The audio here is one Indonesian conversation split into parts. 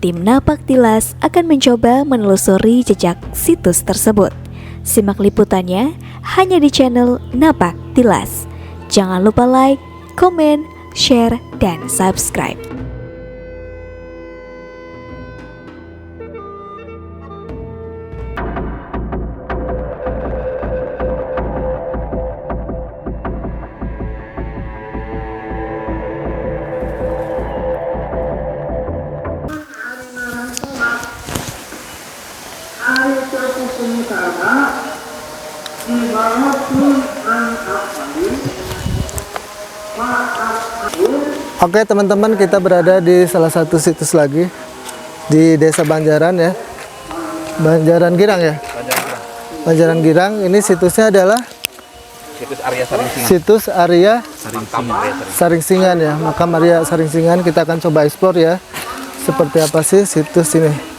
Tim Napak Tilas akan mencoba menelusuri jejak situs tersebut. Simak liputannya hanya di channel Napak Tilas. Jangan lupa like, komen, share, dan subscribe. Oke teman-teman, kita berada di salah satu situs lagi di Desa Banjaran ya, Banjaran Girang ya. Banjaran Girang. Ini situsnya adalah situs Arya Saringsingan ya, makam Arya Saringsingan. Kita akan coba eksplor ya, seperti apa sih situs ini.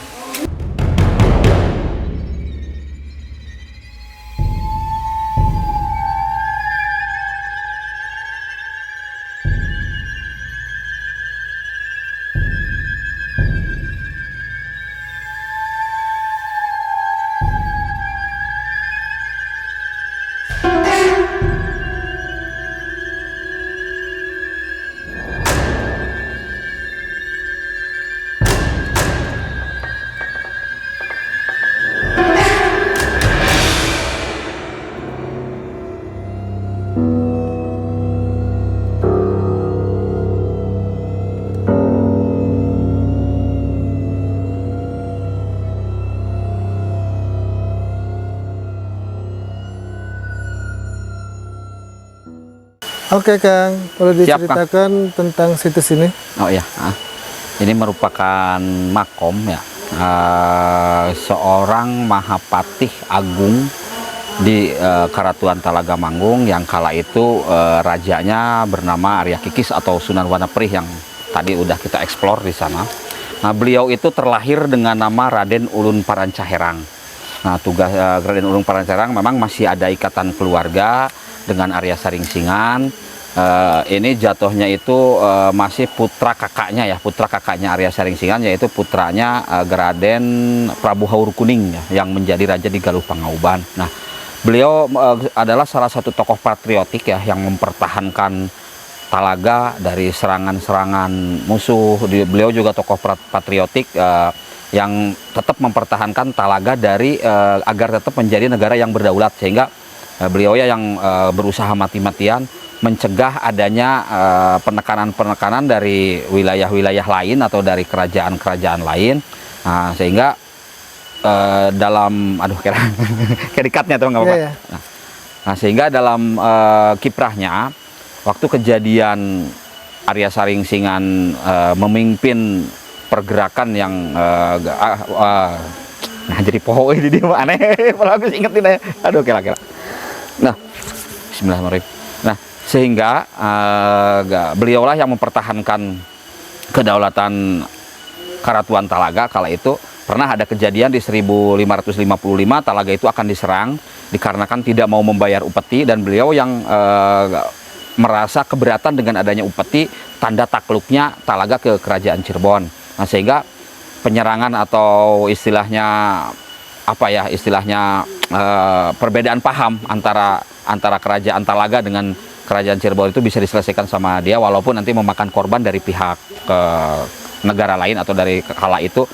Oke Kang, boleh diceritakan tentang situs ini? Oh ya, ini merupakan makom ya, seorang Mahapatih Agung di Karatuan Talaga Manggung, yang kala itu rajanya bernama Arya Kikis atau Sunan Wanaprih yang tadi udah kita eksplor di sana. Nah, beliau itu terlahir dengan nama Raden Ulun Parancaherang. Nah, tugas Raden Ulun Parancaherang memang masih ada ikatan keluarga dengan Arya Saringsingan. Ini jatuhnya itu masih putra kakaknya ya, putra kakaknya Arya Saringsingan, yaitu putranya Raden Prabu Haur Kuning ya, yang menjadi raja di Galuh Pangauban. Nah, beliau adalah salah satu tokoh patriotik ya, yang mempertahankan Talaga dari serangan-serangan musuh. Beliau juga tokoh patriotik yang tetap mempertahankan Talaga dari agar tetap menjadi negara yang berdaulat, sehingga beliau ya yang berusaha mati-matian mencegah adanya penekanan-penekanan dari wilayah-wilayah lain atau dari kerajaan-kerajaan lain. Nah, sehingga dalam kedekatnya tuh nggak apa-apa. Yeah, yeah. Nah, sehingga dalam kiprahnya waktu kejadian Arya Saringsingan memimpin pergerakan yang nah jadi poho ini dia aneh, kalau aku ingetin ya. Aduh kira-kira. Nah, bismillahirrahmanirrahim. Nah, sehingga beliaulah yang mempertahankan kedaulatan Karatuan Talaga. Kala itu pernah ada kejadian di 1555 Talaga itu akan diserang dikarenakan tidak mau membayar upeti, dan beliau yang merasa keberatan dengan adanya upeti, tanda takluknya Talaga ke kerajaan Cirebon. Nah, sehingga penyerangan atau istilahnya apa ya, istilahnya perbedaan paham antara kerajaan Talaga dengan kerajaan Cirebon itu bisa diselesaikan sama dia, walaupun nanti memakan korban dari pihak negara lain atau dari kala itu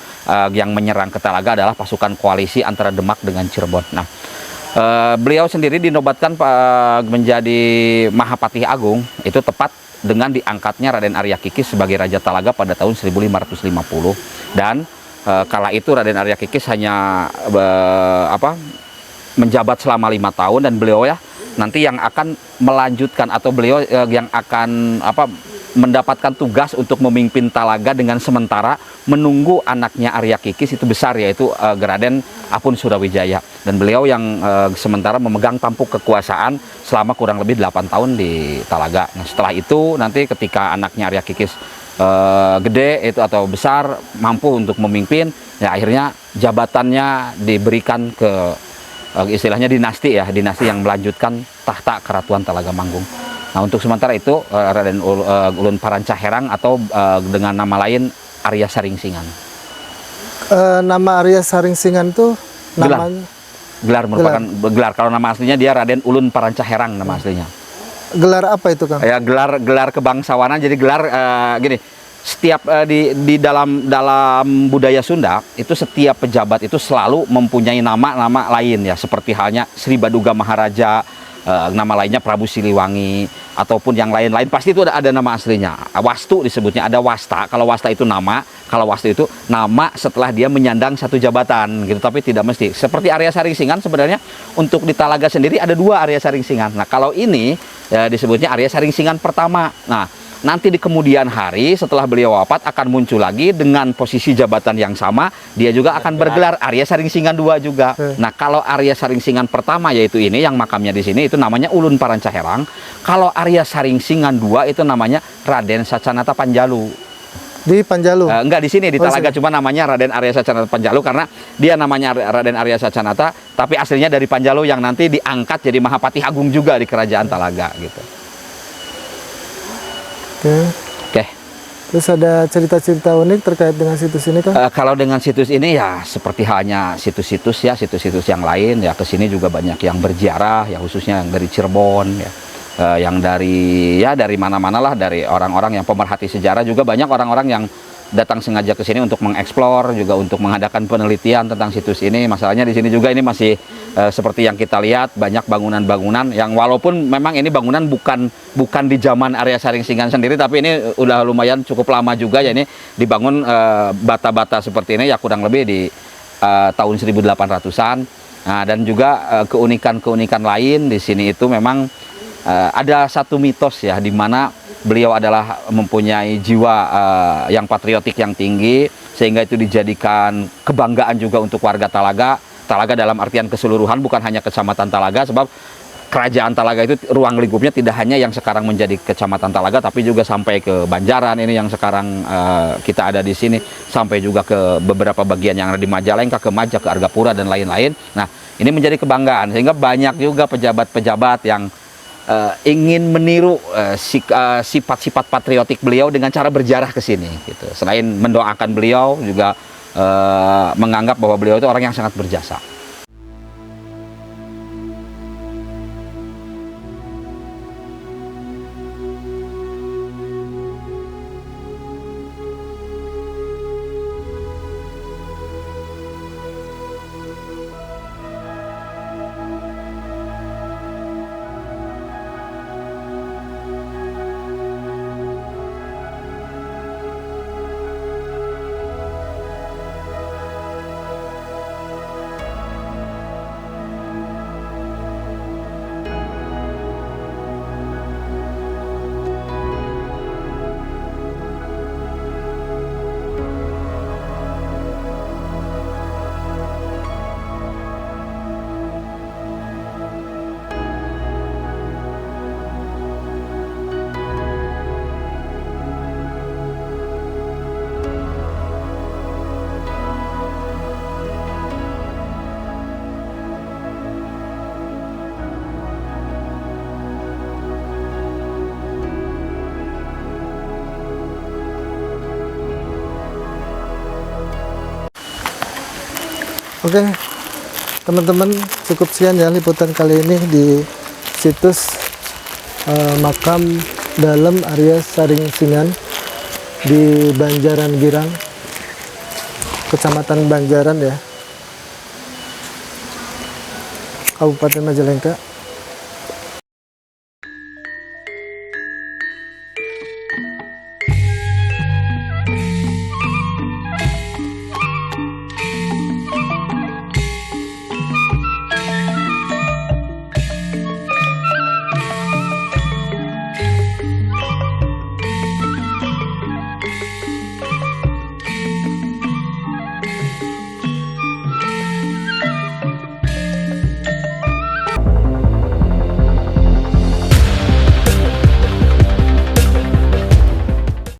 yang menyerang ke Talaga adalah pasukan koalisi antara Demak dengan Cirebon. Nah, beliau sendiri dinobatkan menjadi Mahapatih Agung itu tepat dengan diangkatnya Raden Arya Kikis sebagai Raja Talaga pada tahun 1550, dan kala itu Raden Arya Kikis hanya menjabat selama 5 tahun, dan beliau ya nanti yang akan melanjutkan atau beliau yang akan mendapatkan tugas untuk memimpin Talaga dengan sementara menunggu anaknya Arya Kikis itu besar, yaitu Raden Apun Surawijaya, dan beliau yang sementara memegang tampuk kekuasaan selama kurang lebih 8 tahun di Talaga. Nah, setelah itu nanti ketika anaknya Arya Kikis gede itu atau besar, mampu untuk memimpin, ya akhirnya jabatannya diberikan ke istilahnya dinasti ya, dinasti yang melanjutkan tahta Karatuan Talaga Manggung. Nah, untuk sementara itu Raden Ulun Parancaherang atau dengan nama lain Arya Saringsingan. Nama Arya Saringsingan tuh namanya Gelar merupakan gelar. Kalau nama aslinya dia Raden Ulun Parancaherang nama aslinya. gelar apa itu, Kang? Ya gelar kebangsawanan. Jadi gelar gini, setiap di dalam budaya Sunda itu setiap pejabat itu selalu mempunyai nama lain ya, seperti halnya Sri Baduga Maharaja, nama lainnya Prabu Siliwangi, ataupun yang lain-lain pasti itu ada nama aslinya. Wastu disebutnya, ada wasta. Kalau wasta itu nama, kalau wastu itu nama setelah dia menyandang satu jabatan gitu, tapi tidak mesti. Seperti Arya Saringsingan sebenarnya untuk di Talaga sendiri ada 2 Arya Saringsingan. Nah, kalau ini ya, disebutnya Arya Saringsingan pertama. Nah, nanti di kemudian hari setelah beliau wafat akan muncul lagi dengan posisi jabatan yang sama, dia juga akan bergelar Arya Saringsingan 2 juga. Nah, kalau Arya Saringsingan pertama yaitu ini yang makamnya di sini itu namanya Ulun Parancaherang. Kalau Arya Saringsingan 2 itu namanya Raden Sacanata Panjalu. Di Panjalu? Enggak, di sini di Talaga, cuma namanya Raden Arya Sacanata Panjalu karena dia namanya Raden Arya Sacanata, tapi aslinya dari Panjalu yang nanti diangkat jadi Mahapati Agung juga di Kerajaan Talaga gitu. Oke. Terus ada cerita-cerita unik terkait dengan situs ini, Kang? Kalau dengan situs ini ya seperti halnya situs-situs yang lain ya, kesini juga banyak yang berziarah ya, khususnya yang dari Cirebon ya, yang dari mana-mana lah, dari orang-orang yang pemerhati sejarah juga banyak orang-orang yang datang sengaja ke sini untuk mengeksplor, juga untuk mengadakan penelitian tentang situs ini. Masalahnya di sini juga ini masih seperti yang kita lihat, banyak bangunan-bangunan yang walaupun memang ini bangunan bukan di zaman Arya Saringsingan sendiri, tapi ini udah lumayan cukup lama juga ya, ini dibangun bata-bata seperti ini ya kurang lebih di tahun 1800-an. Nah, dan juga keunikan-keunikan lain di sini itu memang ada satu mitos ya, di mana beliau adalah mempunyai jiwa yang patriotik yang tinggi, sehingga itu dijadikan kebanggaan juga untuk warga Talaga. Talaga dalam artian keseluruhan, bukan hanya Kecamatan Talaga, sebab Kerajaan Talaga itu ruang lingkupnya tidak hanya yang sekarang menjadi Kecamatan Talaga, tapi juga sampai ke Banjaran ini yang sekarang kita ada di sini, sampai juga ke beberapa bagian yang ada di Majalengka, ke Majak, ke Argapura dan lain-lain. Nah, ini menjadi kebanggaan sehingga banyak juga pejabat-pejabat yang ingin meniru sifat-sifat patriotik beliau dengan cara berziarah ke sini gitu. Selain mendoakan beliau, juga menganggap bahwa beliau itu orang yang sangat berjasa. Oke, teman-teman, cukup sekian ya liputan kali ini di situs makam dalam Arya Saringsingan di Banjaran Girang, Kecamatan Banjaran ya, Kabupaten Majalengka.